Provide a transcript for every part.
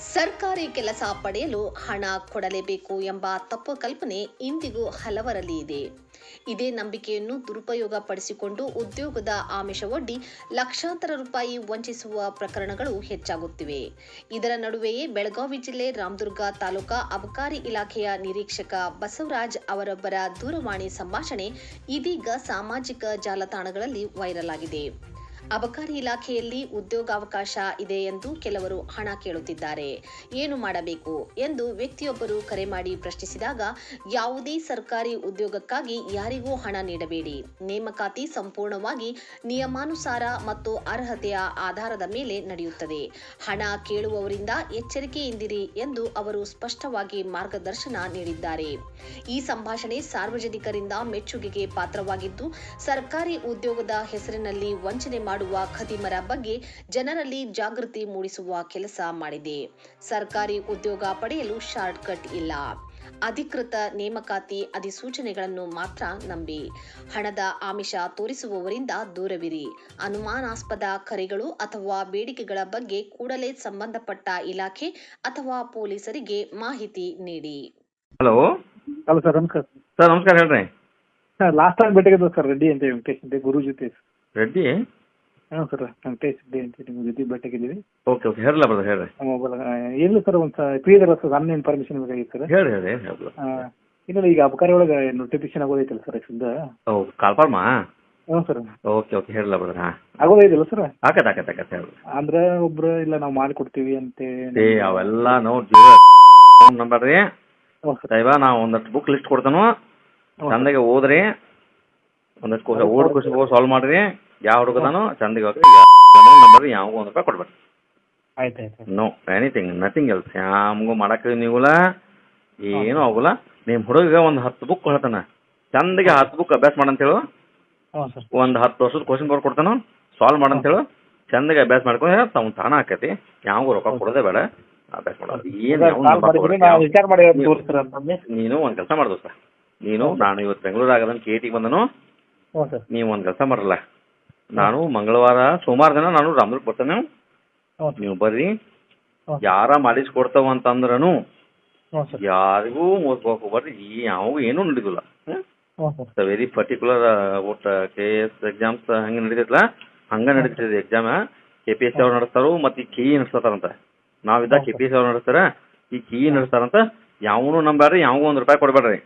ಸರ್ಕಾರಿ ಕೆಲಸ ಪಡೆಯಲು ಹಣ ಕೊಡಲೇಬೇಕು ಎಂಬ ತಪ್ಪು ಕಲ್ಪನೆ ಇಂದಿಗೂ ಹಲವರಲ್ಲಿ ಇದೆ. ಇದೇ ನಂಬಿಕೆಯನ್ನು ದುರುಪಯೋಗ ಪಡಿಸಿಕೊಂಡು ಉದ್ಯೋಗದ ಆಮಿಷವೊಡ್ಡಿ ಲಕ್ಷಾಂತರ ರೂಪಾಯಿ ವಂಚಿಸುವ ಪ್ರಕರಣಗಳು ಹೆಚ್ಚಾಗುತ್ತಿವೆ. ಇದರ ನಡುವೆಯೇ ಬೆಳಗಾವಿ ಜಿಲ್ಲೆ ರಾಮದುರ್ಗ ತಾಲೂಕಾ ಅಬಕಾರಿ ಇಲಾಖೆಯ ನಿರೀಕ್ಷಕ ಬಸವರಾಜ್ ಅವರೊಬ್ಬರ ದೂರವಾಣಿ ಸಂಭಾಷಣೆ ಇದೀಗ ಸಾಮಾಜಿಕ ಜಾಲತಾಣಗಳಲ್ಲಿ ವೈರಲ್ ಆಗಿದೆ. ಅಬಕಾರಿ ಇಲಾಖೆಯಲ್ಲಿ ಉದ್ಯೋಗಾವಕಾಶ ಇದೆ ಎಂದು ಕೆಲವರು ಹಣ ಕೇಳುತ್ತಿದ್ದಾರೆ. ಏನು ಮಾಡಬೇಕು ಎಂದು ವ್ಯಕ್ತಿಯೊಬ್ಬರು ಕರೆ ಮಾಡಿ ಪ್ರಶ್ನಿಸಿದಾಗ, ಯಾವುದೇ ಸರ್ಕಾರಿ ಉದ್ಯೋಗಕ್ಕಾಗಿ ಯಾರಿಗೂ ಹಣ ನೀಡಬೇಡಿ. ನೇಮಕಾತಿ ಸಂಪೂರ್ಣವಾಗಿ ನಿಯಮಾನುಸಾರ ಮತ್ತು ಅರ್ಹತೆಯ ಆಧಾರದ ಮೇಲೆ ನಡೆಯುತ್ತದೆ. ಹಣ ಕೇಳುವವರಿಂದ ಎಚ್ಚರಿಕೆಯಿಂದಿರಿ ಎಂದು ಅವರು ಸ್ಪಷ್ಟವಾಗಿ ಮಾರ್ಗದರ್ಶನ ನೀಡಿದ್ದಾರೆ. ಈ ಸಂಭಾಷಣೆ ಸಾರ್ವಜನಿಕರಿಂದ ಮೆಚ್ಚುಗೆಗೆ ಪಾತ್ರವಾಗಿದ್ದು, ಸರ್ಕಾರಿ ಉದ್ಯೋಗದ ಹೆಸರಿನಲ್ಲಿ ವಂಚನೆ ಮಾಡುವ ಖದೀಮರ ಬಗ್ಗೆ ಜನರಲ್ಲಿ ಜಾಗೃತಿ ಮೂಡಿಸುವ ಕೆಲಸ ಮಾಡಿದೆ. ಸರ್ಕಾರಿ ಉದ್ಯೋಗ ಪಡೆಯಲು ಶಾರ್ಟ್ ಕಟ್ ಇಲ್ಲ. ಅಧಿಕೃತ ನೇಮಕಾತಿ ಅಧಿಸೂಚನೆಗಳನ್ನು ಮಾತ್ರ ನಂಬಿ. ಹಣದ ಆಮಿಷ ತೋರಿಸುವವರಿಂದ ದೂರವಿರಿ. ಅನುಮಾನಾಸ್ಪದ ಕರೆಗಳು ಅಥವಾ ಬೇಡಿಕೆಗಳ ಬಗ್ಗೆ ಕೂಡಲೇ ಸಂಬಂಧಪಟ್ಟ ಇಲಾಖೆ ಅಥವಾ ಪೊಲೀಸರಿಗೆ ಮಾಹಿತಿ ನೀಡಿ. ಹಲೋ ಸರ್ ನಮಸ್ಕಾರ. ಸರ್ ನಮಸ್ಕಾರ, ಹೇಳ್ರಿ. ಸರ್ ಲಾಸ್ಟ್ ಟೈಮ್ ಭೇಟಿಯಾಗಿದ್ದು ಸರ್, ರೆಡ್ಡಿ ಅಂತ ವೆಂಕಟೇಶ್ ಅಂತ ಗುರು ಜೊತೆ. ರೆಡ್ಡಿ? ಹಾಂ ಸರ್, ವೆಂಕಟೇಶ್ ರೆಡ್ಡಿ ಅಂತ ನಿಮ್ಮ ಜೊತೆ ಭೇಟಿಯಾಗಿದ್ದೀವಿ. ಓಕೆ ಓಕೆ, ಹೇಳಲ್ಲ ಬ್ರದರ್, ಹೇಳ್ರಿ. ಮೊಬೈಲ್ ಇಲ್ಲ ಸರ್, ಒಂದು ಫ್ರೀ ಇದಲ್ಲ ಸರ್, ನನ್ನ ಇನ್ಫಾರ್ಮೇಷನ್ ಬೇಕಾಗಿತ್ತು ಸರ್. ಹೇಳಿ ಹೇಳಿ ಹೇಳಿ. ಇಲ್ಲ, ಈಗ ಅಬಕಾರಿ ಒಳಗೆ ನೋಟಿಫಿಕೇಶನ್ ಆಗೋದೈತಲ್ಲ ಸರ್ ಸದ್ಯ. ಓ, ಕಾಲ್ಫಾರ್ಮಾ? ಹ್ಞೂ ಸರ್. ಓಕೆ ಓಕೆ, ಹೇಳಲ್ಲ ಬ್ರದರ್. ಹಾಂ, ಆಗೋದೈತಿಲ್ಲ ಸರ್? ಆಕತ್ ಹೇಳ್ರಿ. ಅಂದ್ರೆ ಒಬ್ರು ಇಲ್ಲ ನಾವು ಮಾಡಿಕೊಡ್ತೀವಿ ಅಂತ. ಅವೆಲ್ಲ ನೋಡಿ ನಂಬರ್ರಿ. ಹ್ಞೂ ಸರ್. ದಯವ ನಾವು ಒಂದಷ್ಟು ಬುಕ್ ಲಿಸ್ಟ್ ಕೊಡ್ತಾನು, ಚಂದಾಗೆ ಓದ್ರಿ. ಒಂದಷ್ಟು ಓಡ್ ಕ್ವಶನ್ ಸಾಲ್ವ್ ಮಾಡ್ರಿ. ಯಾವ ಹುಡುಗದಾನು ಚಂದಿಗೆ ಹೋಗ್ರಿ. ನಂಬರ್ ಯಾವ ₹1 ಕೊಡ್ಬೇಡಿ. ಆಯ್ತು ಆಯ್ತು. No anything, nothing else. ಯಾಮಗೂ ಮಾಡಕ್ಕೆ ನೀವುಲ್ಲ, ಏನೂ ಆಗೋಲ್ಲ. ನಿಮ್ಮ ಹುಡುಗ ಒಂದು 10 ಬುಕ್ ಹೇಳ್ತಾನೆ, ಚಂದಿಗೆ 10 ಬುಕ್ ಅಭ್ಯಾಸ ಮಾಡಂತ ಹೇಳು. ಹ್ಞೂ ಸರ್. ಒಂದು 10 ವರ್ಷದ ಕ್ವಶನ್ ಪೇಪರ್ ಕೊಡ್ತಾನು, ಸಾಲ್ವ್ ಮಾಡಂತ ಹೇಳು. ಚಂದಿಗೆ ಅಭ್ಯಾಸ ಮಾಡ್ಕೊಂಡು ತಾವು ತಾಣ ಆಕೈತಿ. ಯಾವಾಗೂ ರೊಕ್ಕ ಕೊಡೋದೇ ಬೇಡ, ಅಭ್ಯಾಸ ಮಾಡೋದು. ನೀನು ಒಂದು ಕೆಲಸ ಮಾಡ್ದು ಸರ್. ನಾನು ಇವತ್ತು ಬೆಂಗಳೂರು ಆಗದನ್ನು KT ಬಂದನು. ನೀವು ಒಂದು ಕೆಲಸ ಮಾಡಲ್ಲ, ನಾನು ಮಂಗಳವಾರ ಸೋಮವಾರ ದಿನ ನಾನು ರಾಮದುರ್ಗ ಬರ್ತೇನೆ. ನೀವು ಬರ್ರಿ. ಯಾರ ಮಾಡಿಸ್ಕೊಡ್ತಾವ ಅಂತಂದ್ರೂ ಯಾರಿಗೂ ಮೋಸ್ಬೇಕು ಬರ್ರಿ. ಯಾವ ಏನೂ ನಡೀದಿಲ್ಲ. ವೆರಿ ಪರ್ಟಿಕ್ಯುಲರ್ ಒಟ್ಟು KS ಎಕ್ಸಾಮ್ಸ್ ಹಂಗೆ ನಡೀತೈತಲ್ಲ, ಹಂಗೆ ನಡೀತೈತಿ ಎಕ್ಸಾಮ್. KPSC ಅವ್ರು ನಡೆಸ್ತಾರೋ ಮತ್ತು ಈ KE ನಡೆಸ್ತಾರಂತ. ನಾವಿದ್ದಾಗ KPSC ಅವ್ರು ನಡೆಸ್ತಾರ, ಈ KE ನಡೆಸ್ತಾರಂತ. ಯಾವನು ನಂಬ್ಯಾಡ್ರಿ, ಯಾವಾಗೂ ₹1 ಕೊಡ್ಬೇಡ್ರಿ.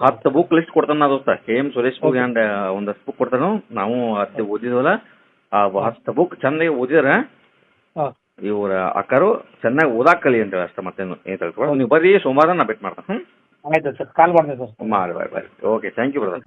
10 ಬುಕ್ ಲಿಸ್ಟ್ ಕೊಡ್ತಾನ ನಾ ದೋಸ್ತ. KM ಸುರೇಶ್ ಬುಕ್ ಆ್ಯಂಡ್ ಒಂದಷ್ಟು ಬುಕ್ ಕೊಡ್ತಾನು. ನಾವು ಅದು ಓದಿದ್ವಲ್ಲ, ಆ 10 ಬುಕ್ ಚೆನ್ನಾಗಿ ಓದಿದ್ರೆ ಇವ್ರ ಅಕ್ಕರು ಚೆನ್ನಾಗಿ ಓದಾಕ್ ಕಲಿ ಅಂತೇಳಿ ಅಷ್ಟ. ಮತ್ತೇನು ಏನು ತಿಳ್ಕೊಳ. ನೀವು ಬರ್ರಿ, ಸೋಮವಾರ ನಾ ಭೇಟಿ ಮಾಡ್ತಾನೆ. ಆಯ್ತು ಸರ್, ಕಾಲ್ ಮಾಡ್ತೀನಿ ಸರ್. ಮಾಡಿ ಬರ್ರಿ. Okay, thank you brother.